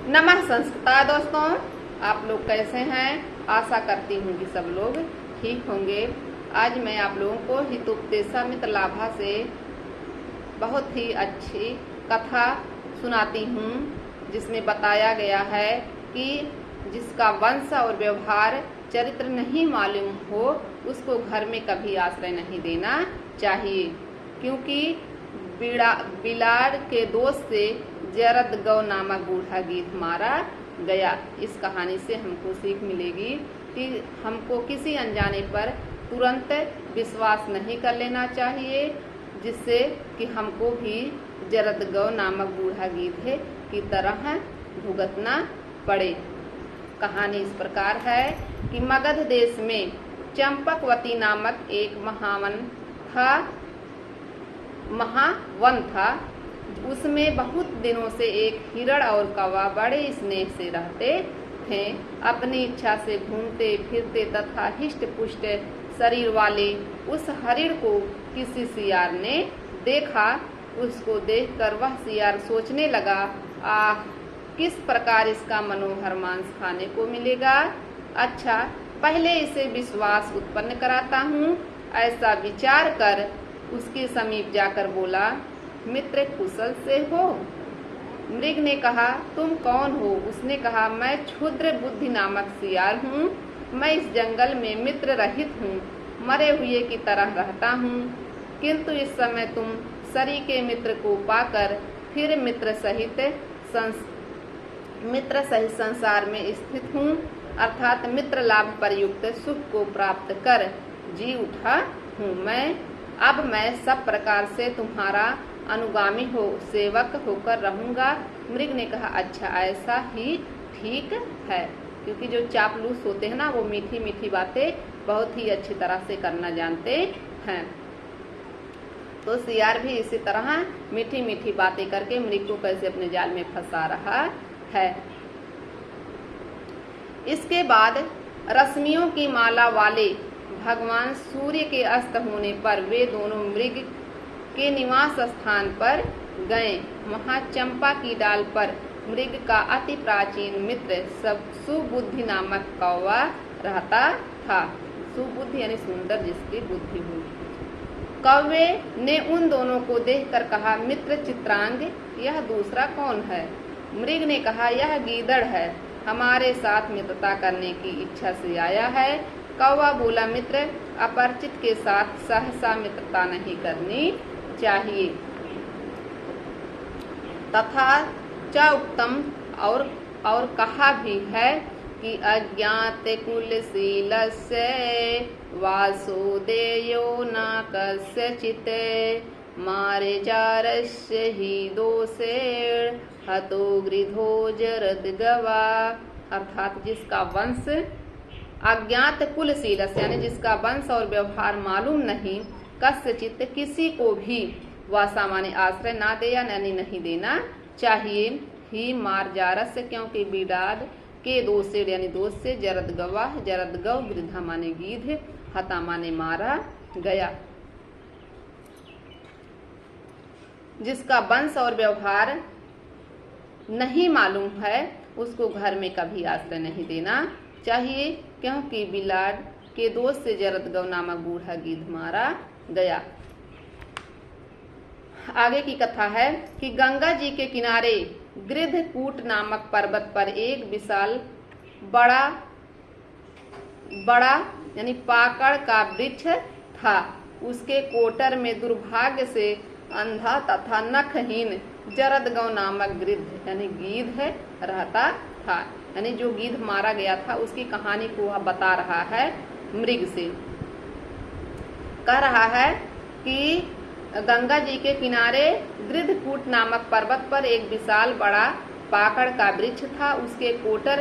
नमः संस्कृता दोस्तों, आप लोग कैसे हैं। आशा करती हूँ कि सब लोग ठीक होंगे। आज मैं आप लोगों को हितोपदेशामृत लाभा से बहुत ही अच्छी कथा सुनाती हूँ, जिसमें बताया गया है कि जिसका वंश और व्यवहार चरित्र नहीं मालूम हो उसको घर में कभी आश्रय नहीं देना चाहिए, क्योंकि बिलाड़ के दोष से जरद गौ नामक बूढ़ा गीध मारा गया। इस कहानी से हमको सीख मिलेगी कि हमको किसी अनजाने पर तुरंत विश्वास नहीं कर लेना चाहिए, जिससे कि हमको भी जरद गौ नामक बूढ़ा गीध की तरह भुगतना पड़े। कहानी इस प्रकार है कि मगध देश में चंपकवती नामक एक महावन था। उसमें बहुत दिनों से एक हिरण और कौवा बड़े स्नेह से रहते थे। अपनी इच्छा से घूमते फिरते तथा हिष्ट पुष्ट शरीर वाले उस हरिण को किसी सियार ने देखा। उसको देखकर वह सियार सोचने लगा, आह, किस प्रकार इसका मनोहर मांस खाने को मिलेगा। अच्छा, पहले इसे विश्वास उत्पन्न कराता हूँ। ऐसा विचार कर उसके समीप जाकर बोला, मित्र कुशल से हो। मृग ने कहा, तुम कौन हो। उसने कहा, मैं क्षुद्र बुद्धि नामक सियार हूँ। मैं इस जंगल में मित्र रहित हूँ, मरे हुए की तरह रहता हूँ, किंतु इस समय तुम सरी के मित्र को पाकर फिर मित्र सहित संसार में स्थित हूँ, अर्थात मित्र लाभ पर युक्त सुख को प्राप्त कर जी उठा हूँ। अब मैं सब प्रकार से तुम्हारा अनुगामी हो सेवक होकर रहूंगा। मृग ने कहा, अच्छा, ऐसा ही ठीक है, क्योंकि जो चापलूस होते हैं ना, वो मीठी मीठी बातें बहुत ही अच्छी तरह से करना जानते हैं। तो सियार भी इसी तरह मीठी मीठी बातें करके मृग को कैसे अपने जाल में फंसा रहा है। इसके बाद रश्मियों की माला वाले भगवान सूर्य के अस्त होने पर वे दोनों मृग के निवास स्थान पर गए। वहां चंपा की डाल पर मृग का अति प्राचीन मित्र सुबुद्धि नामक कौवा रहता था। सुबुद्धि यानी सुंदर, जिसकी बुद्धि हुई। कौवे ने उन दोनों को देखकर कहा, मित्र चित्रांग, यह दूसरा कौन है। मृग ने कहा, यह गीदड़ है, हमारे साथ मित्रता करने की इच्छा से आया है। कौवा बोला, मित्र, अपरिचित के साथ सहसा मित्रता नहीं करनी चाहिए। तथा च उत्तम और कहा भी है कि अज्ञात कुलशीलस्य वासो देयो न कस्यचित् मारेजारस्य हि दोषेण हतो गृधो जरद गवा। अर्थात जिसका वंश अज्ञात कुलशीलस्य यानी जिसका वंश और व्यवहार मालूम नहीं, कस्यचित किसी को भी वह सामान्य आश्रय ना दे यानी नहीं देना चाहिए। ही मार्जारस, क्योंकि बिडाद के दोषेण यानी दोष से जरद गौ गृधा माने गीध, हता माने मारा गया। जिसका वंश और व्यवहार नहीं मालूम है उसको घर में कभी आश्रय नहीं देना चाहिए, क्योंकि बिलाड़ के दोष से जरद गौ नामक बूढ़ा गीध मारा गया। आगे की कथा है कि गंगा जी के किनारे गृधकूट नामक पर्वत पर एक विशाल बड़ा यानी पाकड़ का वृक्ष था। उसके कोटर में दुर्भाग्य से अंधा तथा नखहीन जरद गौ नामक गृध यानी गीध रहता था। यानी जो गीध मारा गया था उसकी कहानी को वह बता रहा है मृग से। कह रहा है कि गंगा जी के किनारे गृधकूट नामक पर्वत पर एक विशाल बड़ा पाकड़ का वृक्ष था। उसके कोटर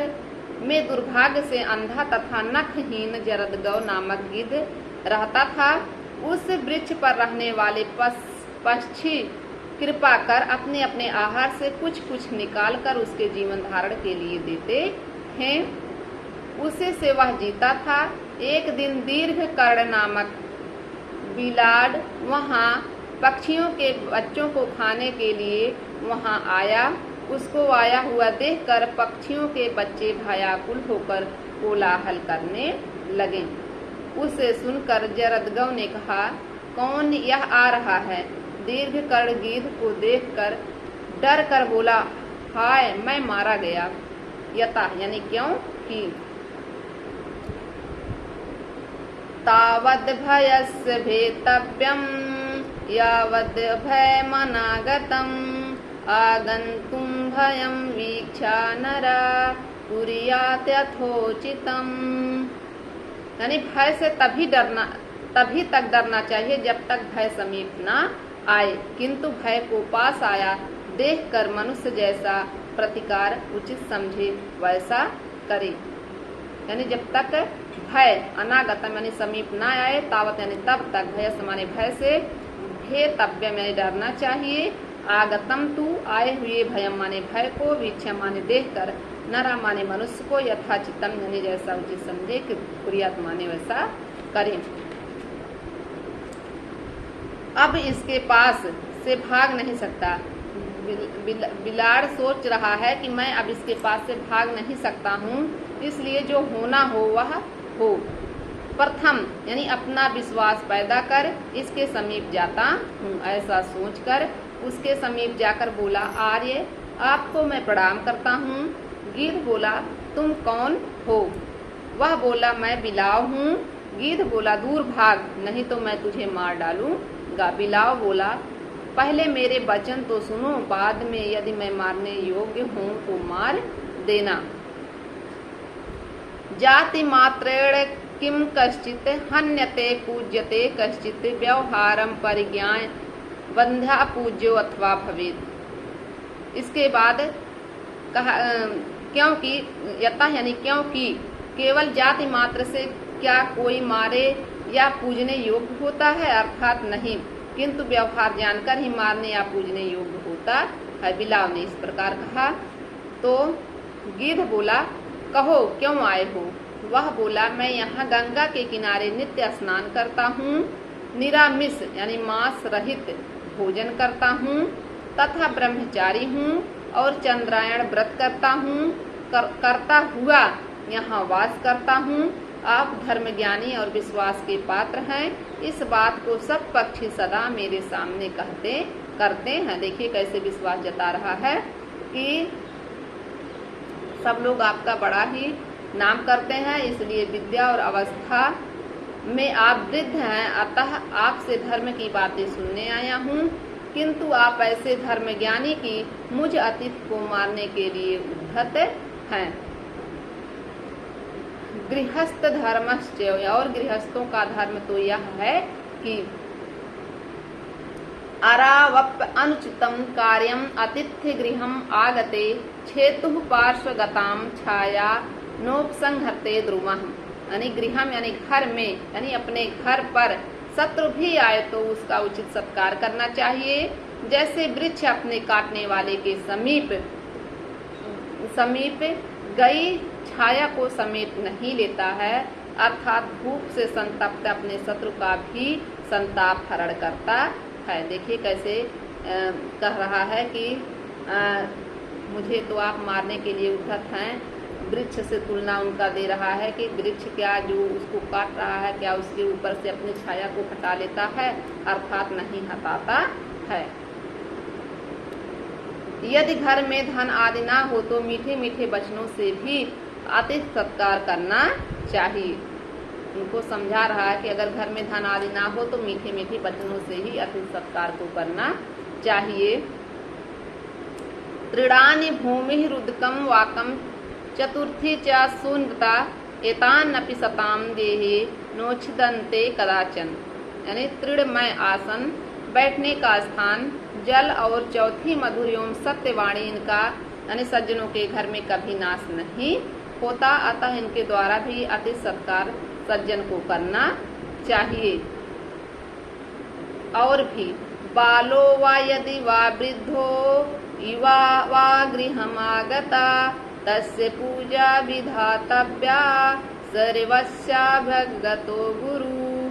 में दुर्भाग्य से अंधा तथा नखहीन जरद गौ नामक गिद्ध रहता था। उस वृक्ष पर रहने वाले पक्षी कृपा कर अपने अपने आहार से कुछ कुछ निकाल कर उसके जीवन धारण के लिए देते हैं। उसे से वह जीता था। एक दिन दीर्घ कर्ण नामक बिलाड़ वहां पक्षियों के बच्चों को खाने के लिए वहां आया। उसको आया हुआ देखकर पक्षियों के बच्चे भयाकुल होकर कोलाहल करने लगे। उसे सुनकर जरदगव ने कहा, कौन यह आ रहा है? दीर्घकर्ण गिद्ध को देखकर डर कर बोला, हाय, मैं मारा गया। यथा यानी क्यों कि तावद् भयस्य भेतव्यम् यावद् भयमनागतम् आगन्तुं भयं वीक्षा नरा कुर्यात् यथोचितम्। यानी भय से तभी तक डरना चाहिए जब तक भय समीप ना आए, किंतु भय को पास आया देखकर मनुष्य जैसा प्रतिकार उचित समझे वैसा करे। यानी जब तक भय अनागतम यानी समीप ना आए, तावत यानी तब तक, भय समाने भय से, भेतव्यम यानी डरना चाहिए, आगतम तू आए हुए, भयम माने भय को, वीक्षा माने देखकर, नरा माने मनुष्य को, यथाचितम यानी जैसा उचित समझे, कि कुर्यात माने वैसा करें। अब इसके पास से भाग नहीं सकता। बिलाड़ सोच रहा है कि मैं अब इसके पास से भाग नहीं सकता हूँ, इसलिए जो होना हो वह हो। प्रथम यानी अपना विश्वास पैदा कर इसके समीप जाता हूँ। ऐसा सोचकर उसके समीप जाकर बोला, आर्य, आपको मैं प्रणाम करता हूँ। गिद्ध बोला, तुम कौन हो? वह बोला, मैं बिलाव हूँ। गिद्ध बोला, दूर भाग, नहीं तो मैं तुझे मार डालूंगा। बिलाव बोला, पहले मेरे वचन तो सुनो, बाद में यदि मैं मारने योग्य हूँ तो मार देना। जाति मात्रेण किम कश्चित हन्यते पूज्यते कश्चित व्यवहारम परिज्ञाय बंध्या पूज्यो अथवा भवेत्। इसके बाद कहा, क्योंकि यथा यानी क्योंकि केवल जाति मात्र से क्या कोई मारे या पूजने योग्य होता है? अर्थात नहीं, किंतु व्यवहार जानकर ही मारने या पूजने योग्य होता है। बिलाव ने इस प्रकार कहा तो गिद्ध बोला, कहो क्यों आए हो? वह बोला, मैं यहाँ गंगा के किनारे नित्य स्नान करता हूँ, निरामिष यानी मांस रहित भोजन करता हूँ तथा ब्रह्मचारी हूँ और चंद्रायण व्रत करता हूँ, करता हुआ यहाँ वास करता हूँ। आप धर्मज्ञानी और विश्वास के पात्र हैं। इस बात को सब पक्षी सदा मेरे सामने करते हैं। देखिए कैसे विश्वास जता रहा है कि सब लोग आपका बड़ा ही नाम करते हैं, इसलिए विद्या और अवस्था में आप वृद्ध हैं, अतः आपसे धर्म की बातें सुनने आया हूँ। किंतु आप ऐसे धर्मज्ञानी की मुझ अतिथि को मारने के लिए उद्धत हैं। गृहस्थ धर्मश्च, और गृहस्थों का धर्म तो यह है कि अरावप अनुचितम कार्यम अतिथि गृहम आगते छेतु पार्श्वगताम छाया नोपसंहते द्रुमः। यानी गृहम यानी घर में, यानी अपने घर पर शत्रु भी आए तो उसका उचित सत्कार करना चाहिए। जैसे वृक्ष अपने काटने वाले के समीप गई छाया को समेट नहीं लेता है, अर्थात धूप से संतप्त अपने शत्रु का भी संताप हरण करता है। देखिए कैसे कह रहा है कि मुझे तो आप मारने के लिए उद्धत हैं। वृक्ष से तुलना उनका दे रहा है कि वृक्ष क्या जो उसको काट रहा है, क्या उसके ऊपर से अपनी छाया को हटा लेता है? अर्थात नहीं हटाता है। यदि घर में धन आदि ना हो तो मीठे मीठे वचनों से भी अतिथि सत्कार करना चाहिए। उनको समझा रहा है कि अगर घर में धन आदि ना हो तो मीठे मीठे वचनों से ही अतिथि सत्कार को करना चाहिए। तृणानि भूमि रुदकम वाकम चतुर्थी च शून्यता एतान्नपि सताम देहे नोच्छिदन्ते कदाचन। यानी तृणमय आसन, बैठने का स्थान, जल और चौथी मधुर एवं सत्यवाणी इनका यानी सज्जनों के घर में कभी नाश नहीं होता, अतः इनके द्वारा भी अतिथि सत्कार सज्जन को करना चाहिए। और भी बालो वा यदि वा वृद्धो युवा वा गृहमागता तस्य पूजा विधातव्या सर्वस्या भगतो गुरु।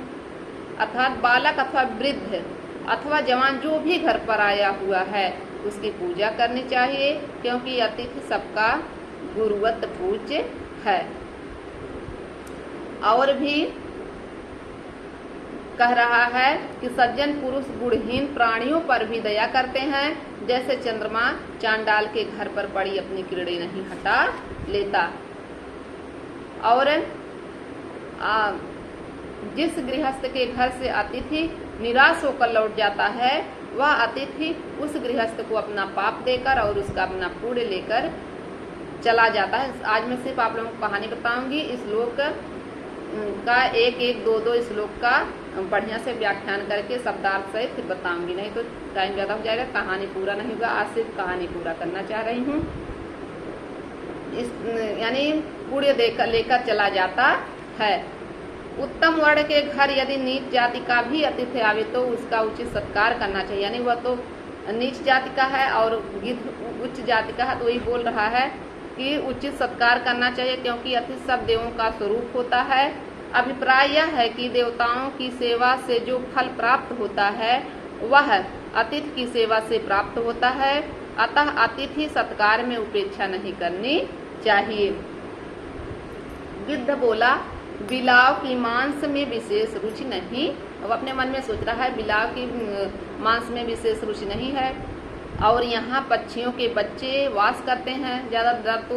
अर्थात बालक अथवा वृद्ध अथवा जवान जो भी घर पर आया हुआ है उसकी पूजा करनी चाहिए, क्योंकि अतिथि सबका गुरुवत पूज्य है। और भी कह रहा है कि सज्जन पुरुष गुणहीन प्राणियों पर भी दया करते हैं, जैसे चंद्रमा चांडाल के घर पर पड़ी अपनी किरणें नहीं हटा लेता। और जिस गृहस्थ के घर से अतिथि निराश होकर लौट जाता है, वह अतिथि उस गृहस्थ को अपना पाप देकर और उसका अपना पुण्य लेकर चला जाता है। आज मैं सिर्फ आप लोगों को कहानी बताऊंगी। इस श्लोक का एक दो श्लोक का बढ़िया से व्याख्यान करके शब्दार्थ सहित फिर बताऊंगी, नहीं तो टाइम ज़्यादा हो जाएगा, कहानी पूरा नहीं होगा। आज सिर्फ कहानी पूरा करना चाह रही हूँ। इस यानी पुण्य देकर लेकर चला जाता है। उत्तम वर्ण के घर यदि नीच जाति का भी अतिथि आवे तो उसका उचित सत्कार करना चाहिए। यानी वह तो नीच जाति का है और गिद्ध उच्च जाति का है, तो वही बोल रहा है कि उचित सत्कार करना चाहिए, क्योंकि अतिथि सब देवों का स्वरूप होता है। अभिप्राय यह है कि देवताओं की सेवा से जो फल प्राप्त होता है वह अतिथि की सेवा से प्राप्त होता है। अतः अतिथि सत्कार में उपेक्षा नहीं करनी चाहिए। गिद्ध बोला, बिलाव की मांस में विशेष रुचि नहीं। अब अपने मन में सोच रहा है बिलाव की मांस में विशेष रुचि नहीं है, और यहाँ पक्षियों के बच्चे वास करते हैं। ज़्यादा डर तो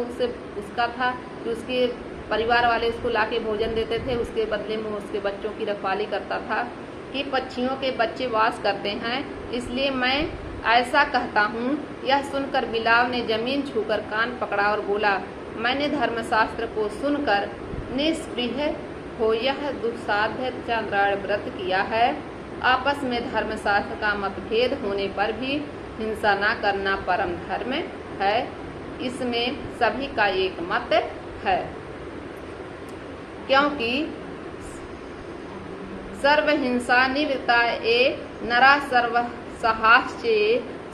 उसका था कि उसके परिवार वाले उसको लाके भोजन देते थे, उसके बदले में उसके बच्चों की रखवाली करता था कि पक्षियों के बच्चे वास करते हैं, इसलिए मैं ऐसा कहता हूँ। यह सुनकर बिलाव ने जमीन छूकर कान पकड़ा और बोला, मैंने धर्मशास्त्र को सुनकर निष्प्रिय हो यह दुस्साध्य चांद्रायण व्रत किया है। आपस में धर्मशास्त्र का मतभेद होने पर भी हिंसा न करना परम धर्म है, इसमें सभी का एक मत है। क्योंकि सर्वहिंसा निवृत्ता ए नरा सर्वसहाश्चे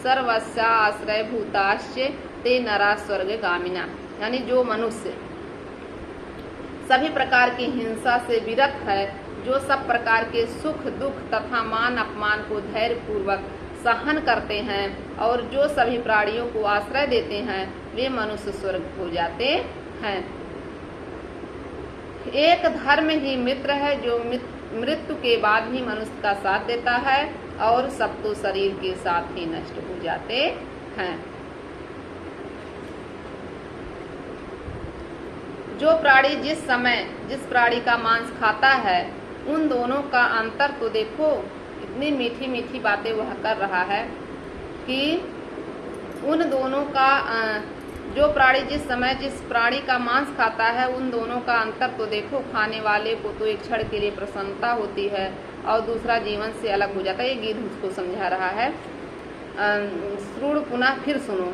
सर्वस्याश्रय भूताश्चे ते नरा स्वर्गगामिना। यानी जो मनुष्य सभी प्रकार की हिंसा से विरत है, जो सब प्रकार के सुख दुख तथा मान अपमान को धैर्य पूर्वक सहन करते हैं और जो सभी प्राणियों को आश्रय देते हैं, वे मनुष्य स्वर्ग हो जाते हैं। एक धर्म ही मित्र है जो मृत्यु के बाद भी मनुष्य का साथ देता है, और सब तो शरीर के साथ ही नष्ट हो जाते हैं। जो प्राणी जिस समय जिस प्राणी का मांस खाता है, उन दोनों का अंतर तो देखो। इतनी मीठी मीठी बातें वह कर रहा है कि उन दोनों का जो प्राणी जिस समय जिस प्राणी का मांस खाता है, उन दोनों का अंतर तो देखो। खाने वाले को तो एक क्षण के लिए प्रसन्नता होती है और दूसरा जीवन से अलग हो जाता है। ये गीत उसको समझा रहा है। श्रुण पुनः फिर सुनो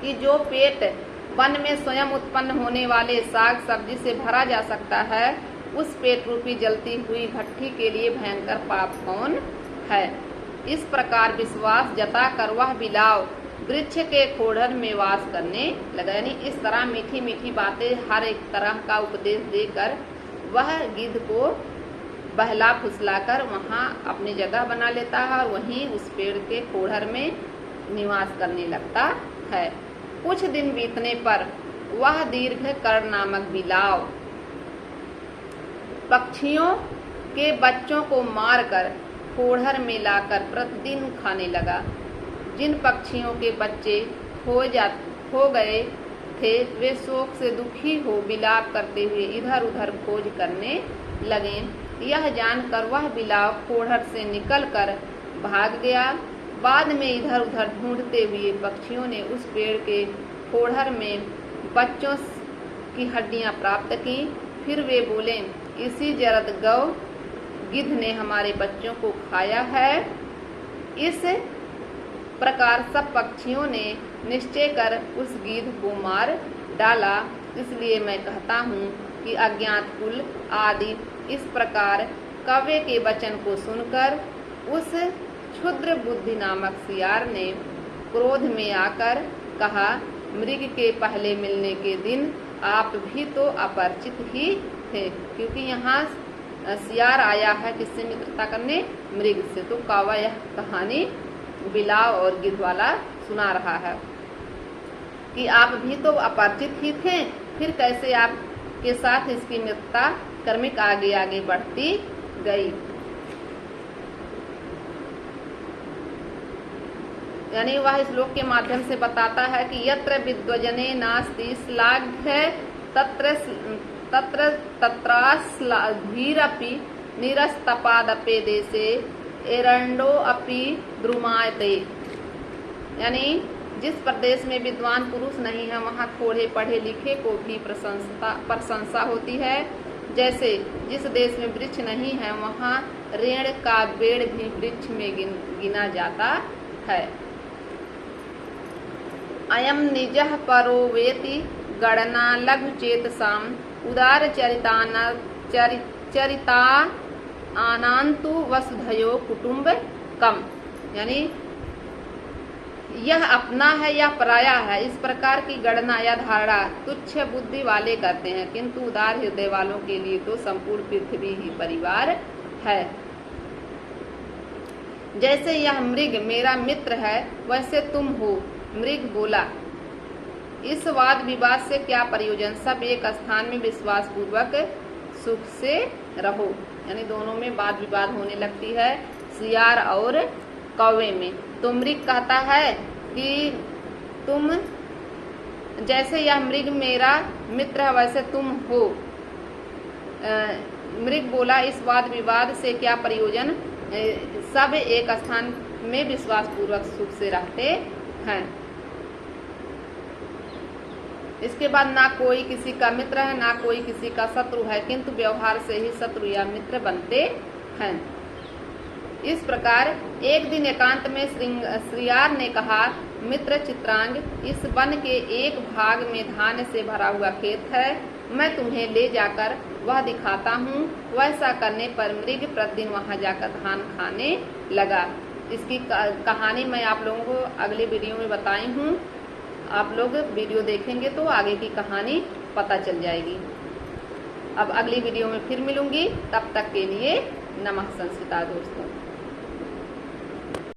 कि जो पेट वन में स्वयं उत्पन्न होने वाले साग सब्जी से भरा जा सकता है, उस पेट रूपी जलती हुई भट्ठी के लिए भयंकर पाप कौन है। इस प्रकार विश्वास जताकर वह बिलाव वृक्ष के खोढ़र में वास करने लगा। यानी इस तरह मीठी मीठी बातें हर एक तरह का उपदेश देकर वह गिद्ध को बहला फुसलाकर वहाँ अपनी जगह बना लेता है और वहीं उस पेड़ के खोढ़र में निवास करने लगता है। कुछ दिन बीतने पर वह दीर्घ कर्ण नामक बिलाव पक्षियों के बच्चों को मारकर खोढ़र में लाकर प्रतिदिन खाने लगा। जिन पक्षियों के बच्चे खो गए थे, वे शोक से दुखी हो विलाप करते हुए इधर उधर खोज करने लगे। यह जानकर वह बिलाव खोढ़र से निकलकर भाग गया। बाद में इधर उधर ढूंढते हुए पक्षियों ने उस पेड़ के खोढ़र में बच्चों की हड्डियां प्राप्त की। फिर वे बोले, इसी जरद गौ गिद्ध ने हमारे बच्चों को खाया है। इस प्रकार सब पक्षियों ने निश्चय कर उस गिद्ध को मार डाला। इसलिए मैं कहता हूँ कि अज्ञात कुल आदि इस प्रकार कव्य के वचन को सुनकर उस क्षुद्र बुद्धि नामक सियार ने क्रोध में आकर कहा, मृग के पहले मिलने के दिन आप भी तो अपरिचित ही थे। क्योंकि यहाँ सियार आया है किससे मित्रता करने? मृग से। तो कौवा यह कहानी बिलाव और गिद्ध वाला सुना रहा है कि आप भी तो अपरिचित ही थे, फिर कैसे आपके साथ इसकी मित्रता क्रमिक आगे आगे बढ़ती गई। यानी वह श्लोक के माध्यम से बताता है कि यत्र विद्वजने नास्ति श्लाघ्य तत्र तत्राश्लाघ्यरपि निरस्तपादपे देशे एरंडो अपि द्रुमायते। यानी जिस प्रदेश में विद्वान पुरुष नहीं है वहाँ थोड़े पढ़े लिखे को भी प्रशंसा होती है। जैसे जिस देश में वृक्ष नहीं है वहाँ रेण का पेड़ भी वृक्ष में गिना जाता है। अयम निजः परो वेति गणना लघु चेतसाम उदार चरिता आनांतु वसुधयो कुटुंब कम। यानी यह अपना है या पराया है, इस प्रकार की गणना या धारणा तुच्छ बुद्धि वाले करते हैं, किंतु उदार हृदय वालों के लिए तो संपूर्ण पृथ्वी ही परिवार है। जैसे यह मृग मेरा मित्र है वैसे तुम हो। मृग बोला, इस वाद विवाद से क्या प्रयोजन, सब एक स्थान में विश्वास पूर्वक सुख से रहो। यानी दोनों में वाद विवाद होने लगती है, सियार और कौवे में। तो मृग कहता है कि तुम जैसे यह मृग मेरा मित्र है वैसे तुम हो। मृग बोला, इस वाद विवाद से क्या प्रयोजन, सब एक स्थान में विश्वास पूर्वक सुख से रहते हैं। इसके बाद ना कोई किसी का मित्र है ना कोई किसी का शत्रु है, किंतु व्यवहार से ही शत्रु या मित्र बनते हैं। इस प्रकार एक दिन एकांत में श्रियार ने कहा, मित्र चित्रांग, इस वन के एक भाग में धान से भरा हुआ खेत है, मैं तुम्हें ले जाकर वह दिखाता हूँ। वैसा करने पर मृग प्रतिदिन वहाँ जाकर धान खाने लगा। इसकी कहानी मैं आप लोगों को अगले वीडियो में बताई हूँ। आप लोग वीडियो देखेंगे तो आगे की कहानी पता चल जाएगी। अब अगली वीडियो में फिर मिलूंगी, तब तक के लिए नमः संस्कृता दोस्तों।